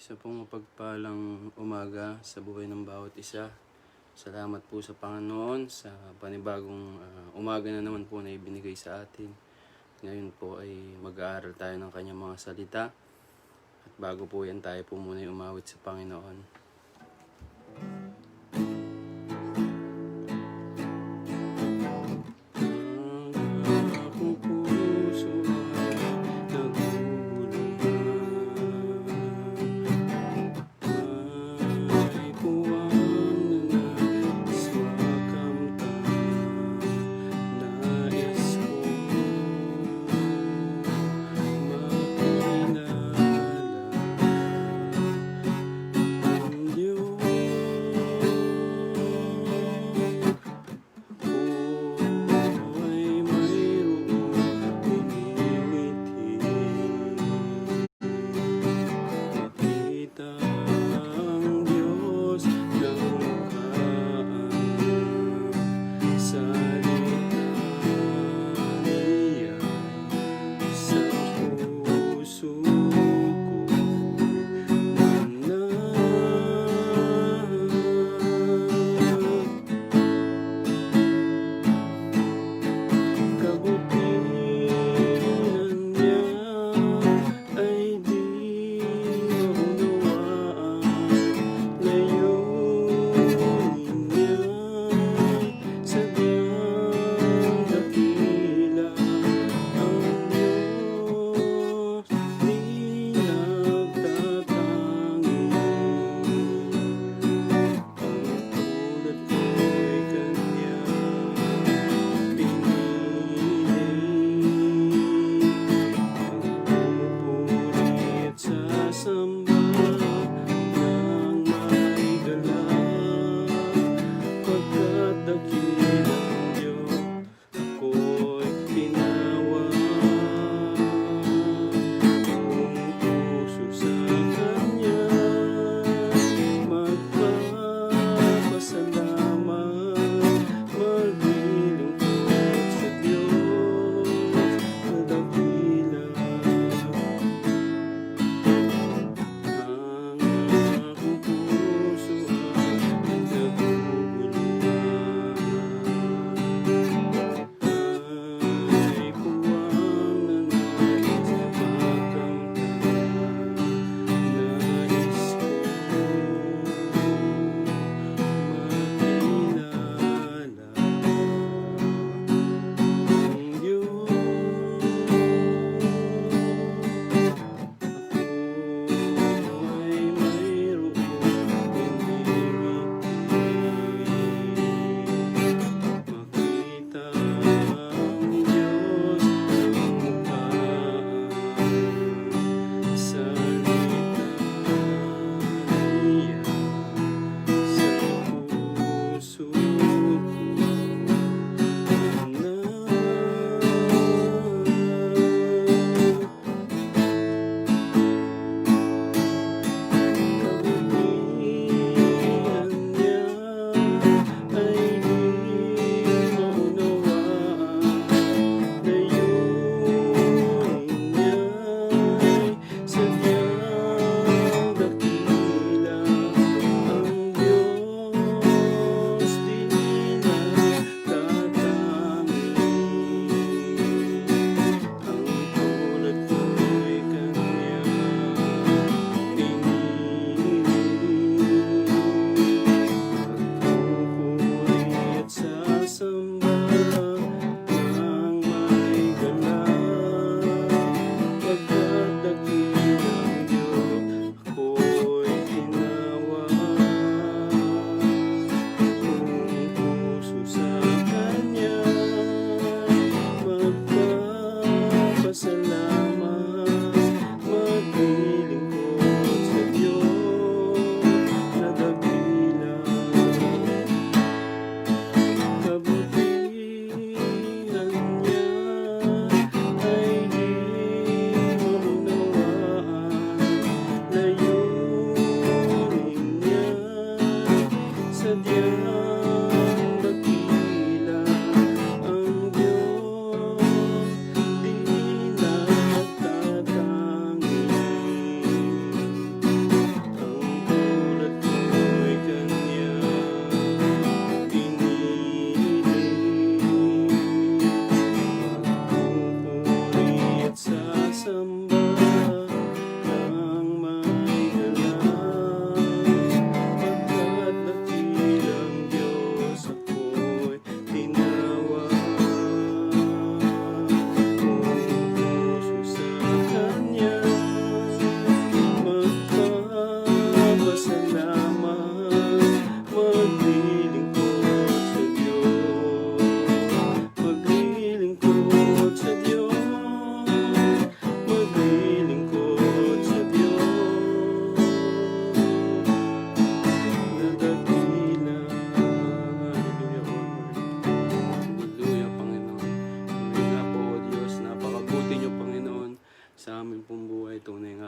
Isa pong mapagpalang umaga sa buhay ng bawat isa. Salamat po sa Panginoon sa panibagong umaga na naman po na ibinigay sa atin. Ngayon po ay mag-aaral tayo ng kanyang mga salita. At bago po yan, tayo po muna ay umawit sa Panginoon.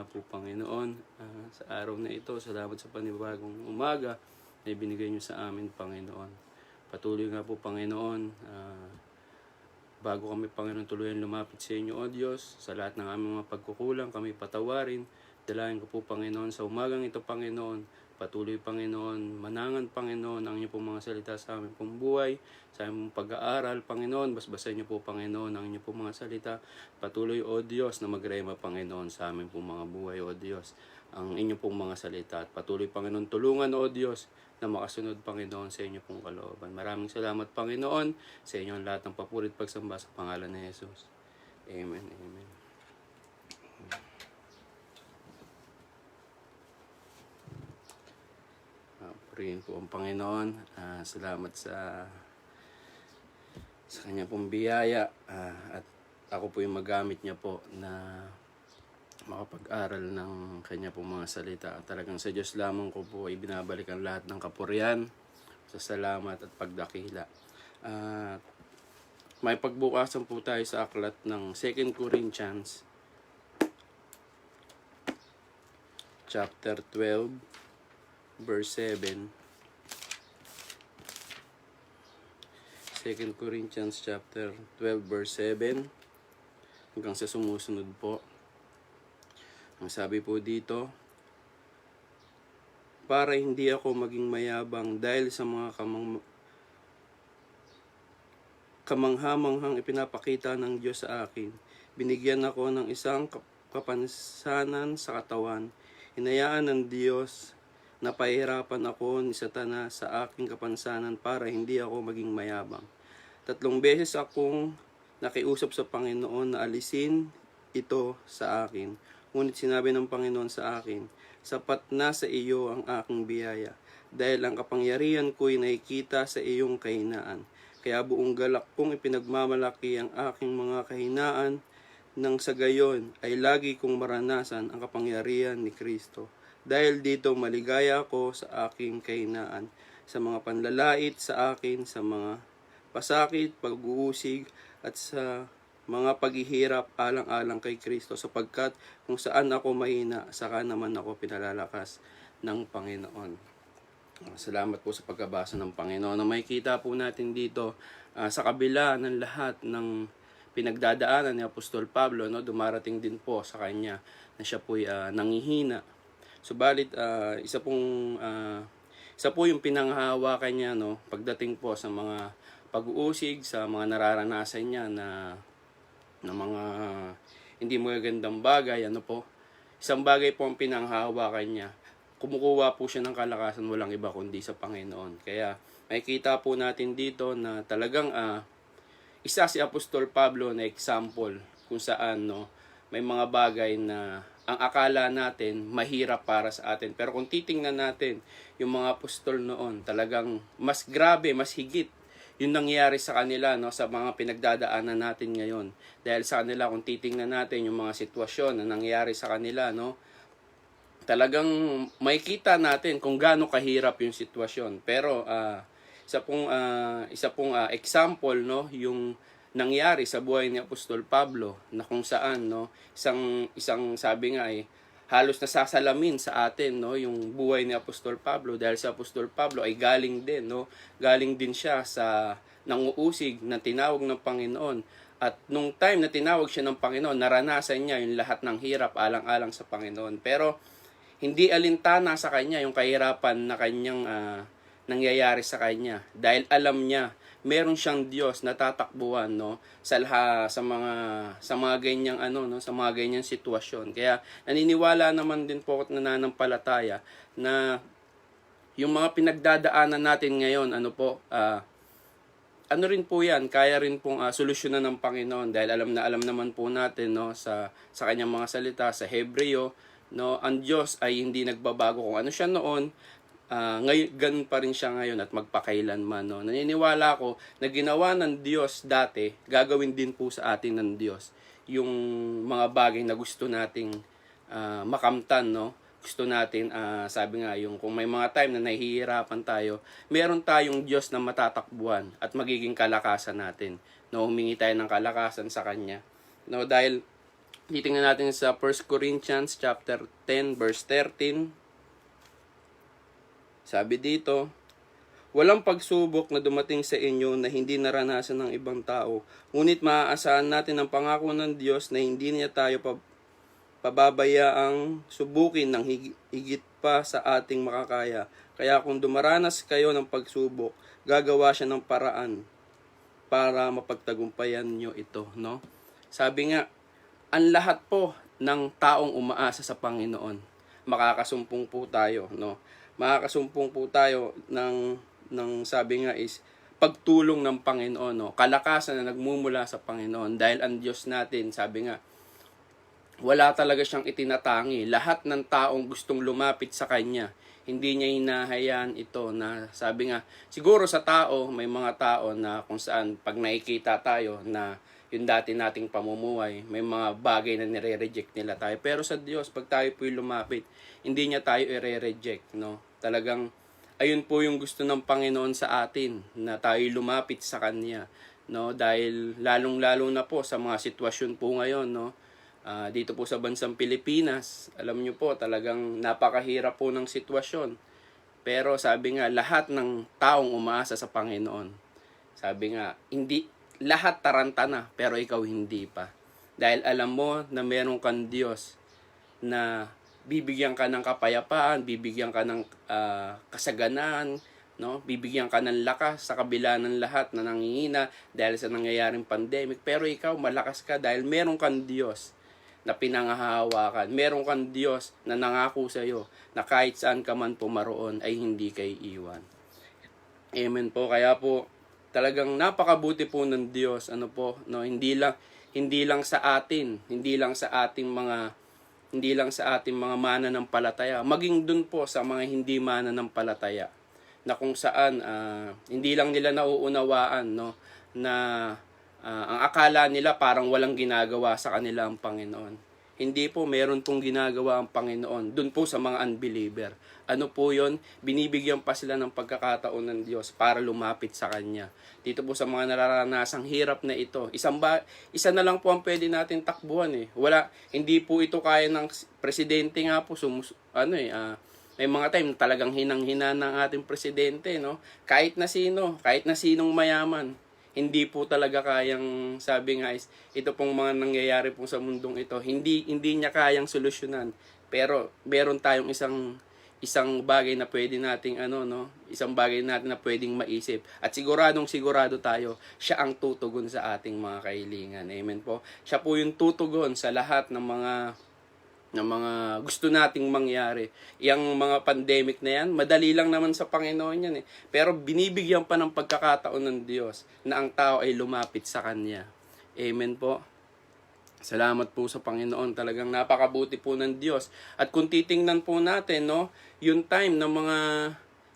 po, Panginoon, sa araw na ito. Salamat sa panibagong umaga na ibinigay niyo sa amin, Panginoon. Patuloy nga po, Panginoon, bago kami, Panginoon, tuluyan lumapit sa inyo, O Diyos, sa lahat ng aming mga pagkukulang, kami patawarin. Dalayan ko po, Panginoon, sa umagang ito, Panginoon. Patuloy, Panginoon, manangan, Panginoon, ang inyong pong mga salita sa aming pong buhay, sa aming pong pag-aaral, Panginoon. Basbasan niyo po, Panginoon, ang inyong pong mga salita. Patuloy, O Diyos, na magrema, Panginoon, sa aming pong mga buhay, O Diyos, ang inyong pong mga salita. At patuloy, Panginoon, tulungan, O Diyos, na makasunod, Panginoon, sa inyong pong kalooban. Maraming salamat, Panginoon, sa inyong lahat ng papurit pagsamba sa pangalan ni Jesus. Amen, amen. Purihin po ang Panginoon. Salamat sa kanya pong biyaya. At ako po yung magamit niya po na makapag-aral ng kanya pong mga salita. At talagang sa Diyos lamang ko po ibinabalik ang lahat ng kapurihan, sa salamat at pagdakila. May pagbukasan po tayo sa aklat ng 2 Corinthians chapter 12 verse 7. 2 Corinthians chapter 12 verse 7 hanggang sa sumusunod po. Ang sabi po dito, para hindi ako maging mayabang dahil sa mga kamanghamanghang ipinapakita ng Diyos sa akin, binigyan ako ng isang kapansanan sa katawan. Hinayaan ng Diyos na pahirapan ako ni Satanas sa aking kapansanan para hindi ako maging mayabang. 3 beses akong nakiusap sa Panginoon na alisin ito sa akin. Ngunit sinabi ng Panginoon sa akin, sapat na sa iyo ang aking biyaya, dahil ang kapangyarihan ko'y nakikita sa iyong kahinaan. Kaya buong galak kong ipinagmamalaki ang aking mga kahinaan, nang sa gayon ay lagi kong maranasan ang kapangyarihan ni Kristo. Dahil dito maligaya ako sa aking kahinaan, sa mga panlalait sa akin, sa mga pasakit, pag-uusig, at sa mga paghihirap alang-alang kay Kristo, sapagkat kung saan ako mahina, saka naman ako pinalalakas ng Panginoon. Salamat po sa pagkabasa ng Panginoon. Na makikita po natin dito, sa kabila ng lahat ng pinagdadaanan ni Apostol Pablo, dumarating din po sa kanya na siya po'y nangihina. Subalit isa po yung pinanghahawakan niya pagdating po sa mga pag-uusig, sa mga nararanasan niya na mga hindi magagandang bagay, isang bagay po ang pinanghahawakan niya. Kumukuha po siya ng kalakasan, walang iba kundi sa Panginoon. Kaya makikita po natin dito na talagang isa si Apostol Pablo na example kung saan may mga bagay na ang akala natin mahirap para sa atin. Pero kung titingnan natin yung mga apostol noon, talagang mas grabe, mas higit yung nangyari sa kanila sa mga pinagdadaanan natin ngayon. Dahil sa kanila, kung titingnan natin yung mga sitwasyon na nangyari sa kanila, talagang makikita natin kung gaano kahirap yung sitwasyon. Pero isa pong example yung nangyari sa buhay ni Apostol Pablo, na kung saan isang sabi nga halos nasasalamin sa atin yung buhay ni Apostol Pablo, dahil si Apostol Pablo ay galing din siya sa nanguusig na tinawag ng Panginoon. At nung time na tinawag siya ng Panginoon, naranasan niya yung lahat ng hirap alang-alang sa Panginoon. Pero hindi alintana sa kanya yung kahirapan na kanyang nangyayari sa kanya, dahil alam niya meron siyang Diyos na tatakbuhan sa mga ganyang sa mga ganyang sitwasyon. Kaya naniniwala naman din po at nananampalataya na yung mga pinagdadaanan natin ngayon rin po yan, kaya rin pong solusyonan ng Panginoon, dahil alam naman po natin sa kanyang mga salita sa Hebreo, ang Diyos ay hindi nagbabago. Kung ano siya noon, ngayon, ganun pa rin siya ngayon at magpakailanman. Naniniwala ako na ginawa ng Diyos dati, gagawin din po sa atin ng Diyos yung mga bagay na gusto nating makamtan. Gusto natin, sabi nga, yung kung may mga time na nahihirapan tayo, meron tayong Diyos na matatakbuhan at magiging kalakasan natin. Humingi tayo ng kalakasan sa Kanya. Dahil Titingnan natin sa 1 Corinthians chapter 10 verse 13. Sabi dito, walang pagsubok na dumating sa inyo na hindi naranasan ng ibang tao. Ngunit maaasahan natin ang pangako ng Diyos na hindi niya tayo pababayaang subukin ng higit pa sa ating makakaya. Kaya kung dumaranas kayo ng pagsubok, gagawa siya ng paraan para mapagtagumpayan nyo ito, no? Sabi nga, ang lahat po ng taong umaasa sa Panginoon, makakasumpong po tayo, no? Makakasumpong po tayo ng sabi nga is pagtulong ng Panginoon, no? Kalakasan na nagmumula sa Panginoon dahil ang Diyos natin, sabi nga, wala talaga siyang itinatangi. Lahat ng taong gustong lumapit sa Kanya, hindi niya hinahayaan ito na sabi nga, siguro sa tao, may mga tao na kung saan pag nakikita tayo na yung dati nating pamumuhay, may mga bagay na nire-reject nila tayo. Pero sa Diyos, pag tayo po'y lumapit, hindi niya tayo i-reject, no? Talagang, ayun po yung gusto ng Panginoon sa atin, na tayo lumapit sa Kanya, no? Dahil lalong-lalo na po sa mga sitwasyon po ngayon, no? Dito po sa bansang Pilipinas, alam nyo po, talagang napakahirap po ng sitwasyon. Pero sabi nga, lahat ng taong umaasa sa Panginoon, sabi nga, hindi, lahat taranta na, pero ikaw hindi pa. Dahil alam mo na meron kang Diyos na bibigyan ka ng kapayapaan, bibigyan ka ng kasaganaan, no? Bibigyan ka ng lakas sa kabila ng lahat na nangihina dahil sa nangyayaring pandemic. Pero ikaw, malakas ka dahil meron kang Diyos na pinangahawakan. Meron kang Diyos na nangako sa iyo na kahit saan ka man pumaroon ay hindi kay iwan. Amen po. Kaya po talagang napakabuti po ng Diyos. Ano po, no? Hindi lang sa atin, hindi lang sa ating mga mananampalataya, maging dun po sa mga hindi mananampalataya na kung saan hindi lang nila nauunawaan, no, na ang akala nila parang walang ginagawa sa kanila ang Panginoon. Hindi po, meron pong ginagawa ang Panginoon dun po sa mga unbeliever. Ano po yon? Binibigyan pa sila ng pagkakataon ng Diyos para lumapit sa Kanya. Dito po sa mga nararanasang hirap na ito, isa na lang po ang pwede natin takbuhan eh. Hindi po ito kaya ng presidente nga po, may mga time talagang hinang-hina ng ating presidente, no? Kahit na sinong mayaman, hindi po talaga kayang, sabi nga is, ito pong mga nangyayari po sa mundong ito, hindi niya kayang solusyonan. Pero meron tayong isang bagay na pwede nating isang bagay natin na pwedeng maisip. At sigurado tayo, siya ang tutugon sa ating mga kahilingan. Amen po. Siya po yung tutugon sa lahat ng mga gusto nating mangyari. Yang mga pandemic na yan, madali lang naman sa Panginoon yan eh. Pero binibigyan pa ng pagkakataon ng Diyos na ang tao ay lumapit sa Kanya. Amen po. Salamat po sa Panginoon. Talagang napakabuti po ng Diyos. At kung titingnan po natin, no, yung time ng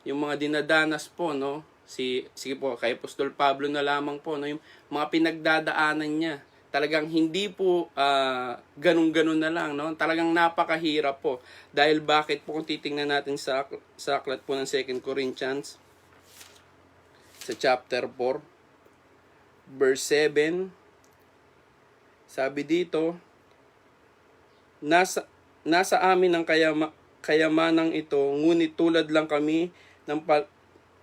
yung mga dinadanas po, no, sige po, kay Apostol Pablo na lamang po, no, yung mga pinagdadaanan niya. Talagang hindi po ganun-ganun na lang, no? Talagang napakahirap po. Dahil bakit po kung titingnan natin sa aklat po ng 2 Corinthians sa chapter 4 verse 7, sabi dito, nasa amin ang kayamanang ito, ngunit tulad lang kami ng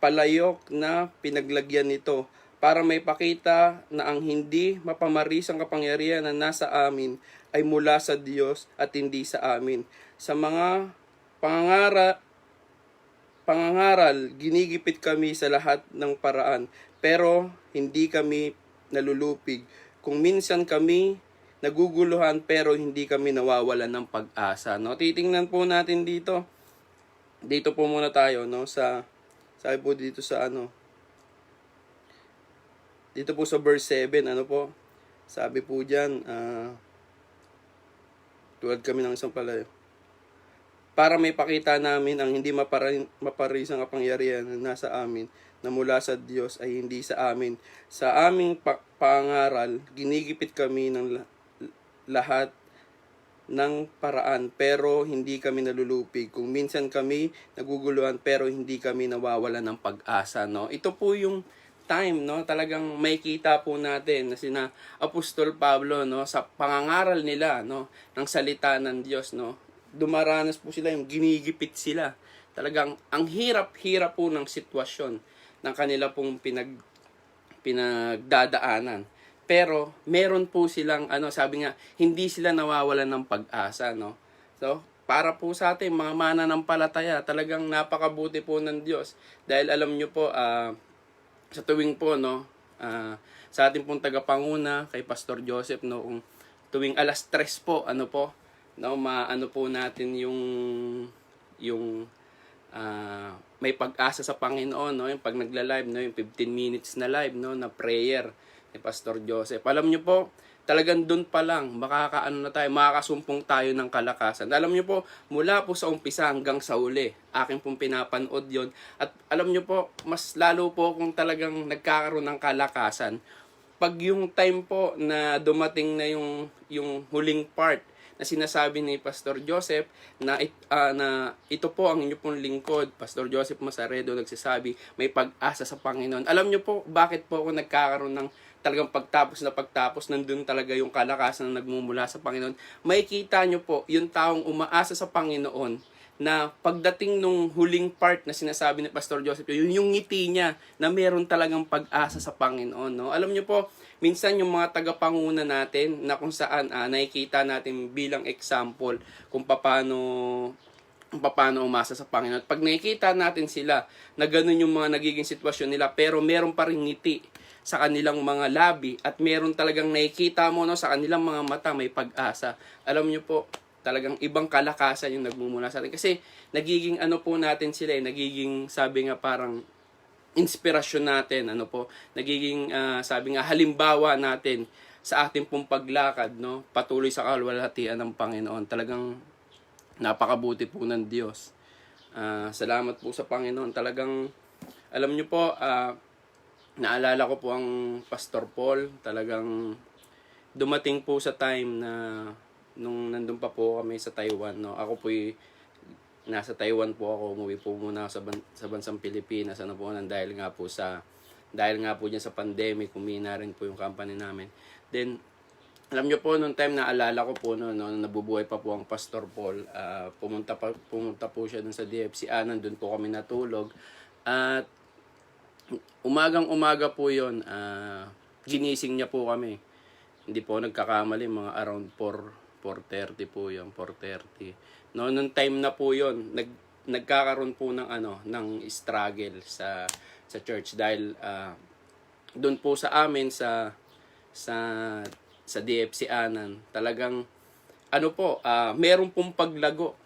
palayok na pinaglagyan nito, para may pakita na ang hindi mapamarisang kapangyarihan na nasa amin ay mula sa Diyos at hindi sa amin. Sa mga pangangaral, ginigipit kami sa lahat ng paraan, pero hindi kami nalulupig. Kung minsan kami naguguluhan, pero hindi kami nawawalan ng pag-asa. No? Titingnan po natin dito. Dito po muna tayo, no, sabi po dito sa dito po sa verse 7, sabi po dyan, tulad kami ng isang palayo, para may pakita namin ang hindi maparisang kapangyarihan na nasa amin, na mula sa Diyos ay hindi sa amin. Sa aming pangaral, ginigipit kami ng lahat ng paraan, pero hindi kami nalulupig. Kung minsan kami naguguluhan, pero hindi kami nawawalan ng pag-asa. No? Ito po yung time, no, talagang makikita po natin na sina Apostol Pablo, no, sa pangangaral nila, no, ng salita ng Diyos, no, dumaranas po sila, yung ginigipit sila. Talagang ang hirap-hirap po ng sitwasyon ng kanila pong pinagdadaanan. Pero meron po silang sabi nga, hindi sila nawawalan ng pag-asa, no. So, para po sa atin mga mananampalataya, talagang napakabuti po ng Diyos. Dahil alam niyo po, sa tuwing po, no, sa ating pong tagapanguna kay Pastor Joseph, no, kung tuwing 3:00 po, no, maano po natin yung may pag-asa sa Panginoon, no, yung pag nagla-live, no, yung 15 minutes na live, no, na prayer ni Pastor Joseph. Alam niyo po, talagang doon pa lang makakasumpong tayo ng kalakasan. Alam niyo po, mula po sa umpisa hanggang sa uli, akin pong pinapanood yon. At alam niyo po, mas lalo po kung talagang nagkakaroon ng kalakasan pag yung time po na dumating na yung huling part na sinasabi ni Pastor Joseph na ito po ang inyo pong lingkod, Pastor Joseph Masaredo, nagsasabi may pag-asa sa Panginoon. Alam niyo po bakit po ako nagkakaroon ng talagang pagtapos nandun talaga yung kalakasan na nagmumula sa Panginoon. Makikita nyo po yung taong umaasa sa Panginoon na pagdating nung huling part na sinasabi ni Pastor Joseph, yung ngiti niya na meron talagang pag-asa sa Panginoon, no? Alam niyo po, minsan yung mga tagapanguna natin na kung saan nakikita natin bilang example kung paano umasa sa Panginoon. Pag nakikita natin sila na ganun yung mga nagiging sitwasyon nila pero meron pa ring ngiti sa kanilang mga labi at meron talagang nakikita mo, no, sa kanilang mga mata may pag-asa. Alam niyo po, talagang ibang kalakasan yung nagmumula sa atin. Kasi nagiging po natin sila, nagiging sabi nga parang inspirasyon natin, nagiging sabi nga halimbawa natin sa ating pong paglakad, no, patuloy sa kalwalhatian ng Panginoon. Talagang napakabuti po ng Diyos. Salamat po sa Panginoon. Talagang alam niyo po, naalala ko po ang Pastor Paul. Talagang dumating po sa time na nung nandun pa po kami sa Taiwan, no. Ako po'y nasa Taiwan po ako, umuwi po muna sa bansang Pilipinas, dahil nga po diyan sa pandemic, humina rin po yung company namin. Then alam niyo po, nung time na alala ko po, no, nabubuhay pa po ang Pastor Paul, pumunta po siya dun sa DFC Anan, dun po kami natulog. At umagang-umaga po yon, ginising niya po kami. Hindi po nagkakamali, mga around 4:30 po yun, 4:30. No, nung time na po yon, nagkakaroon po ng struggle sa church dahil doon po sa amin sa DFC Anan, talagang meron pong paglago.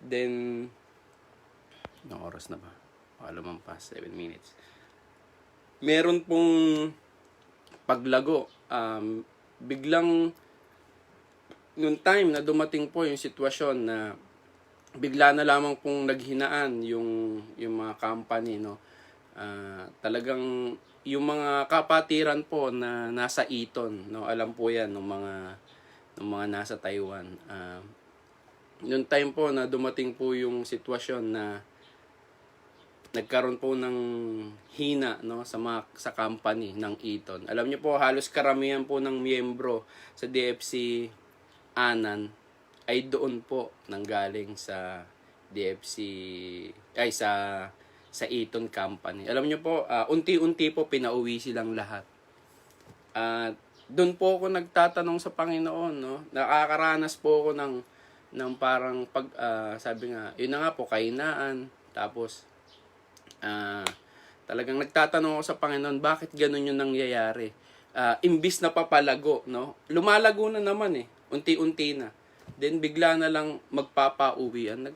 Then ng oras na ba? Alam pa 7 minutes. Meron pong paglago. Biglang noong time na dumating po yung sitwasyon na bigla na lamang pong naghinaan yung mga company, no. Talagang yung mga kapatiran po na nasa Eton, no, alam po yan ng mga nasa Taiwan. Noong time po na dumating po yung sitwasyon na nagkaroon po ng hina, no, sa company ng Eton. Alam niyo po, halos karamihan po ng miyembro sa DFC Anan ay doon po nanggaling sa sa Eton Company. Alam niyo po, unti-unti po pinauwi silang lahat. Doon po ako nagtatanong sa Panginoon, no. Nakakaranas po ako ng parang sabi nga, yun na nga po, kahinaan. Tapos talagang nagtatanong ako sa Panginoon, bakit ganun yung nangyayari? Imbis na papalago, no. Lumalago na naman unti-unti na. Then bigla na lang magpapauwian.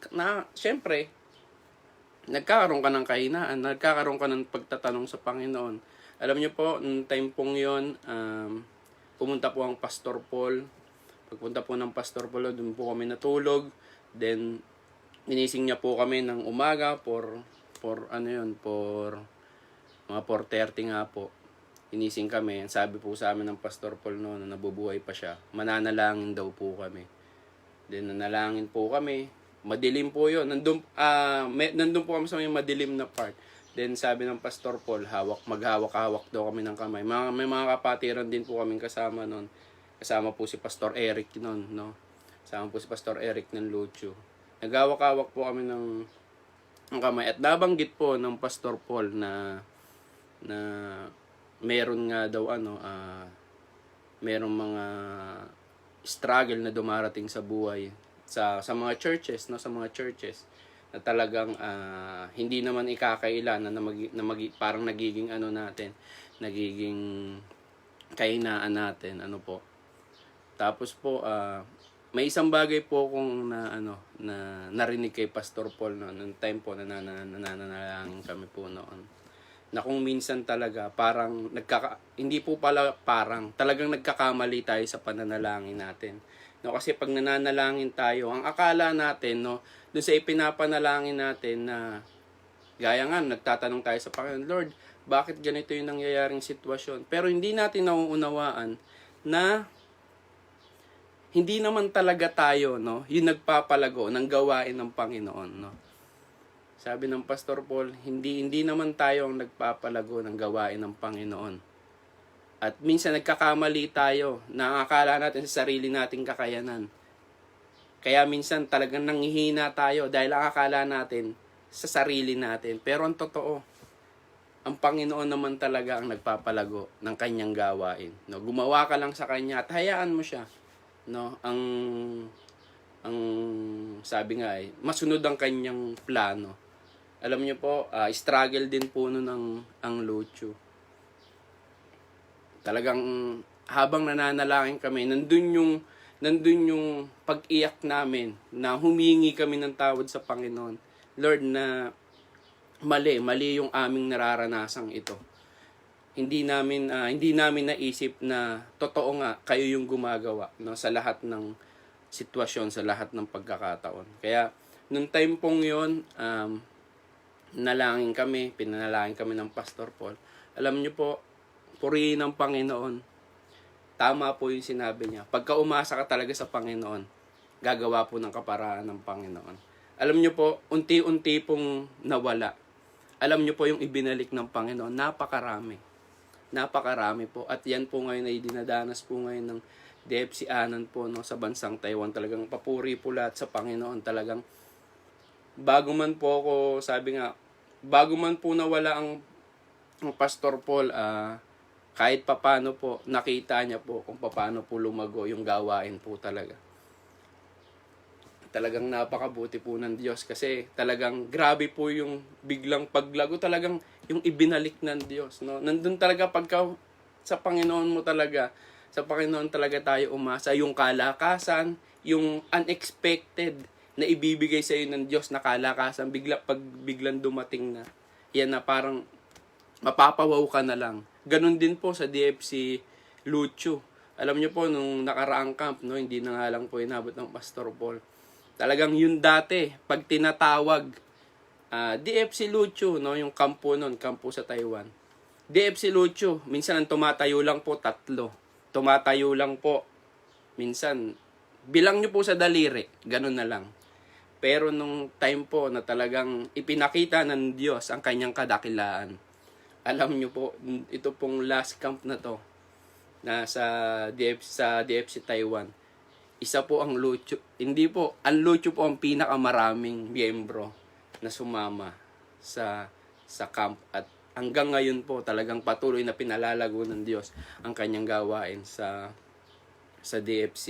Syempre, nagkakaroon ka ng kahinaan, nagkakaroon ka ng pagtatanong sa Panginoon. Alam niyo po, nung time pong yun, pumunta po ang Pastor Paul. Pagpunta po ng Pastor Paul, doon po kami natulog. Then, inising niya po kami ng umaga for mga 4:30 nga po. Inising kami. Sabi po sa amin ng Pastor Paul noon na nabubuhay pa siya, mananalangin daw po kami. Then, nanalangin po kami. Madilim po yun. Nandun po kami sa may madilim na part. Then sabi ng Pastor Paul, maghawak-hawak daw kami ng kamay. May mga kapatiran din po kaming kasama noon. Kasama po si Pastor Eric noon, no? Kasama po si Pastor Eric ng Lucio. Naghawak-hawak po kami ng kamay. At nabanggit po ng Pastor Paul na meron nga daw merong mga struggle na dumarating sa buhay sa mga churches, no, sa mga churches na talagang hindi naman ikakailan na parang nagiging nagiging kahinaan natin, po. Tapos po may isang bagay po kung na narinig kay Pastor Paul noong time po na nananalangin kami po noon. Na kung minsan talaga parang hindi po pala parang talagang nagkakamali tayo sa pananalangin natin. No, kasi pag nananalangin tayo, ang akala natin, no, doon sa ipinapanalangin natin na gaya nga nagtatanong tayo sa Panginoon, Lord, bakit ganito yung nangyayaring sitwasyon? Pero hindi natin nauunawaan na hindi naman talaga tayo, no, yung nagpapalago ng gawain ng Panginoon, no. Sabi ng Pastor Paul, hindi naman tayo ang nagpapalago ng gawain ng Panginoon. At minsan nagkakamali tayo na akala natin sa sarili nating kakayanan. Kaya minsan talagang nanghihina tayo dahil ang akala natin sa sarili natin. Pero ang totoo, ang Panginoon naman talaga ang nagpapalago ng kanyang gawain. No, gumawa ka lang sa kanya at hayaan mo siya. No, ang sabi nga masunod ang kanyang plano. Alam niyo po, struggle din po nun ang Lucio. Talagang habang nananalangin kami, nandun yung pag-iyak namin na humingi kami ng tawad sa Panginoon. Lord, na mali yung aming nararanasang ito. Hindi namin naisip na totoo nga kayo yung gumagawa, no, sa lahat ng sitwasyon, sa lahat ng pagkakataon. Kaya nung time pong 'yon, pinanalangin kami ng Pastor Paul. Alam niyo po, purihin ng Panginoon. Tama po yung sinabi niya. Pagka umasa ka talaga sa Panginoon, gagawa po ng kaparaan ng Panginoon. Alam niyo po, unti-unti pong nawala. Alam niyo po yung ibinalik ng Panginoon, napakarami. Napakarami po. At yan po ngayon ay dinadanas po ngayon ng DFC Anan po, no, sa bansang Taiwan. Talagang papuri po lahat sa Panginoon. Talagang bago man po nawala ang Pastor Paul, kahit papano po, nakita niya po kung paano po lumago yung gawain po talaga. Talagang napakabuti po ng Diyos kasi talagang grabe po yung biglang paglago, talagang yung ibinalik ng Diyos. No? Nandun talaga pagka sa Panginoon mo talaga, sa Panginoon talaga tayo umasa, yung kalakasan, yung unexpected na ibibigay sa iyo ng Diyos na kalakasan, biglang dumating na. Yan na parang mapapawaw ka na lang. Ganon din po sa DFC Lucio. Alam niyo po, nung nakaraang camp, no, hindi na nga lang po inabot ng Pastor Paul. Talagang yun dati, pag tinatawag, DFC Lucio, no, yung kampo nun, kampo sa Taiwan. DFC Lucio, minsan ang tumatayo lang po 3. Tumatayo lang po. Minsan, bilang niyo po sa daliri, ganon na lang. Pero nung time po na talagang ipinakita ng Diyos ang kanyang kadakilaan, alam nyo po, ito pong last camp na to, na sa DFC Taiwan, isa po ang Lucio. Hindi po, ang Lucio po ang pinakamaraming miyembro na sumama sa camp. At hanggang ngayon po, talagang patuloy na pinalalago ng Diyos ang kanyang gawain sa DFC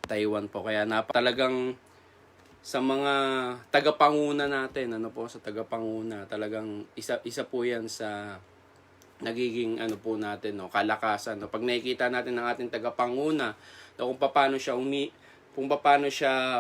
Taiwan po. Kaya talagang sa mga tagapanguna natin, sa tagapanguna, talagang isa po yan sa nagiging po natin, no, kalakasan. No? Pag nakikita natin ng ating tagapanguna, no, kung paano siya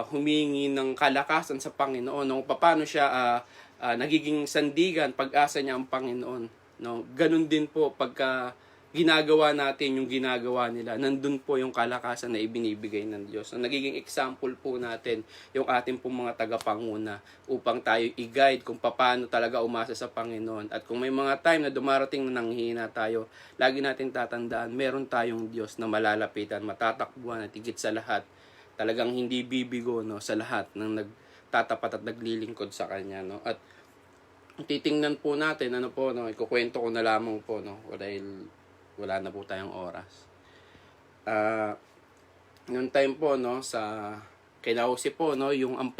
humingi ng kalakasan sa Panginoon, no? Kung paano siya nagiging sandigan, pag-asa niya ang Panginoon. No? Ganun din po pagka ginagawa natin yung ginagawa nila, nandun po yung kalakasan na ibinibigay ng Diyos. So, nagiging example po natin yung ating pong mga tagapanguna upang tayo i-guide kung paano talaga umasa sa Panginoon. At kung may mga time na dumarating na nanghihina tayo, lagi natin tatandaan, meron tayong Diyos na malalapitan, matatakbuhan at higit sa lahat, talagang hindi bibigo, no, sa lahat ng nagtatapat at naglilingkod sa Kanya. No? At titingnan po natin, ano po, no, ikukwento ko na lamang po, no, dahil wala na po tayong oras. Noong time po, no, sa Kinausi po, no, yung ang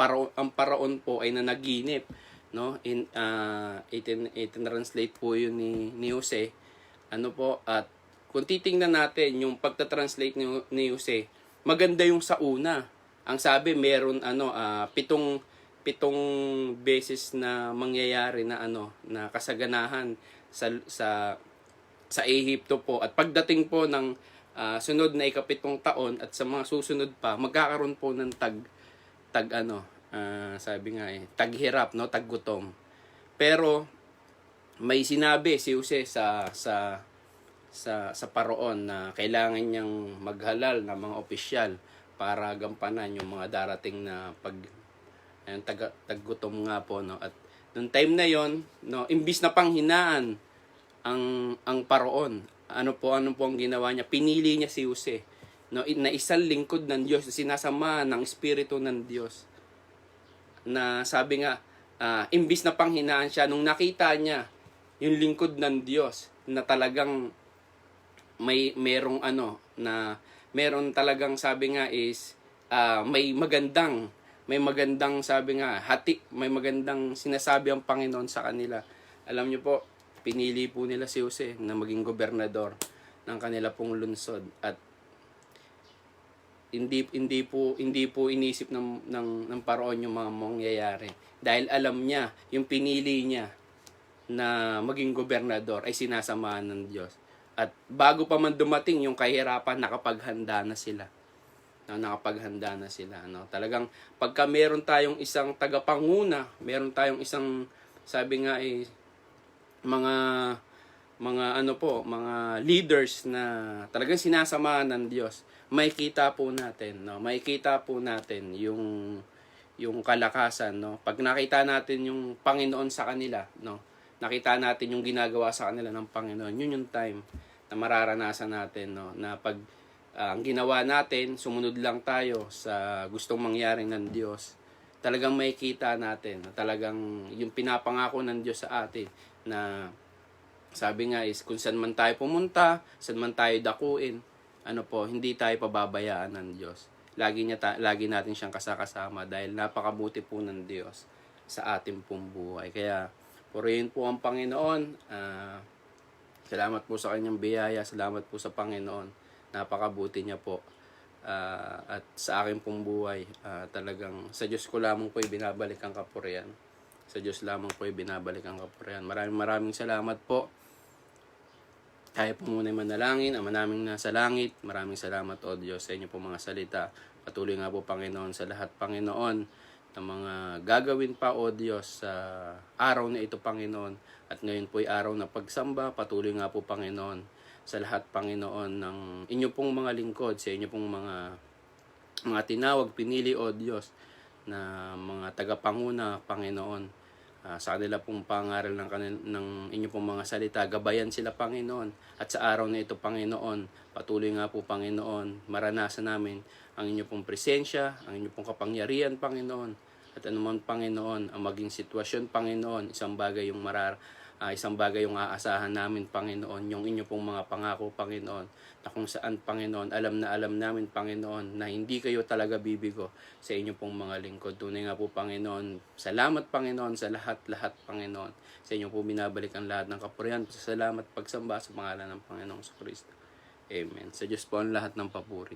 paraon po ay nanaginip, no, in 18 translate po yun ni Jose, ano po, at kung titingnan natin yung pagta-translate ni Jose, maganda yung sa una. Ang sabi meron pitong beses na mangyayari na na kasaganahan sa Ehipto po, at pagdating po ng sunod na ikapitong taon at sa mga susunod pa, magkakaroon po ng sabi nga taghirap, no, taggutom. Pero may sinabi si Jose sa paraon na kailangan niyang maghalal ng mga opisyal para gampanan yung mga darating na taggutom nga po, no. At nung time na yon, no, imbis na panghinaan ang paraon, ano po ang ginawa niya? Pinili niya si Jose, no, na isang lingkod ng Diyos, sinasama ng Espiritu ng Diyos, na sabi nga, imbis na panghinaan siya, nung nakita niya yung lingkod ng Diyos na talagang meron talagang, sabi nga is may magandang sabi nga may magandang sinasabi ang Panginoon sa kanila. Alam niyo po, pinili po nila si Jose na maging gobernador ng kanila pong lungsod, at hindi po inisip ng paraon yung mga mangyayari, dahil alam niya yung pinili niya na maging gobernador ay sinasamahan ng Diyos. At bago pa man dumating yung kahirapan, nakapaghanda na sila. No? Talagang pagka meron tayong isang tagapanguna, meron tayong isang, sabi nga mga leaders na talagang sinasamahan ng Diyos, makikita po natin yung kalakasan, no. Pag nakita natin yung Panginoon sa kanila, no, nakita natin yung ginagawa sa kanila ng Panginoon, yun yung time na mararanasan natin, no, na pag ang ginawa natin, sumunod lang tayo sa gustong mangyari ng Diyos, talagang makikita natin na talagang yung pinapangako ng Diyos sa atin, na sabi nga is kung saan man tayo pumunta, saan man tayo dakuin, hindi tayo pababayaan ng Diyos. Lagi natin siyang kasama dahil napakabuti po ng Diyos sa ating pong buhay. Kaya purihin po ang Panginoon. Salamat po sa kanyang biyaya, salamat po sa Panginoon. Napakabuti niya po. At sa akin pong buhay, talagang sa Diyos ko lamang po ibinabalik ang kapurihan. Sa Diyos lamang po ibinabalik ang kapurihan. Maraming salamat po. Tayo po muna manalangin. Ama naming nasa langit, maraming salamat, O Diyos, sa inyo po mga salita. Patuloy nga po, Panginoon, sa lahat, Panginoon, ng mga gagawin pa, O Diyos, sa araw na ito, Panginoon. At ngayon po ay araw na pagsamba. Patuloy nga po, Panginoon, sa lahat, Panginoon, ng inyo pong mga lingkod, sa inyo pong mga tinawag, pinili, O Diyos, na mga tagapanguna, Panginoon. Sa kanila pong pangaral ng inyo pong mga salita, gabayan sila, Panginoon. At sa araw na ito, Panginoon, patuloy nga po, Panginoon, maranasan namin ang inyo pong presensya, ang inyo pong kapangyarihan, Panginoon. At anuman, Panginoon, ang maging sitwasyon, Panginoon, isang bagay yung aasahan namin, Panginoon, yung inyo pong mga pangako, Panginoon, na kung saan, Panginoon, alam namin, Panginoon, na hindi kayo talaga bibigo sa inyo pong mga lingkod. Tunay nga po, Panginoon, salamat, Panginoon, sa lahat, Panginoon. Sa inyo po binabalik ang lahat ng kapurihan. Salamat, pagsamba sa pangalan ng Panginoong Kristo. Amen. Sa Diyos po ang lahat ng papuri.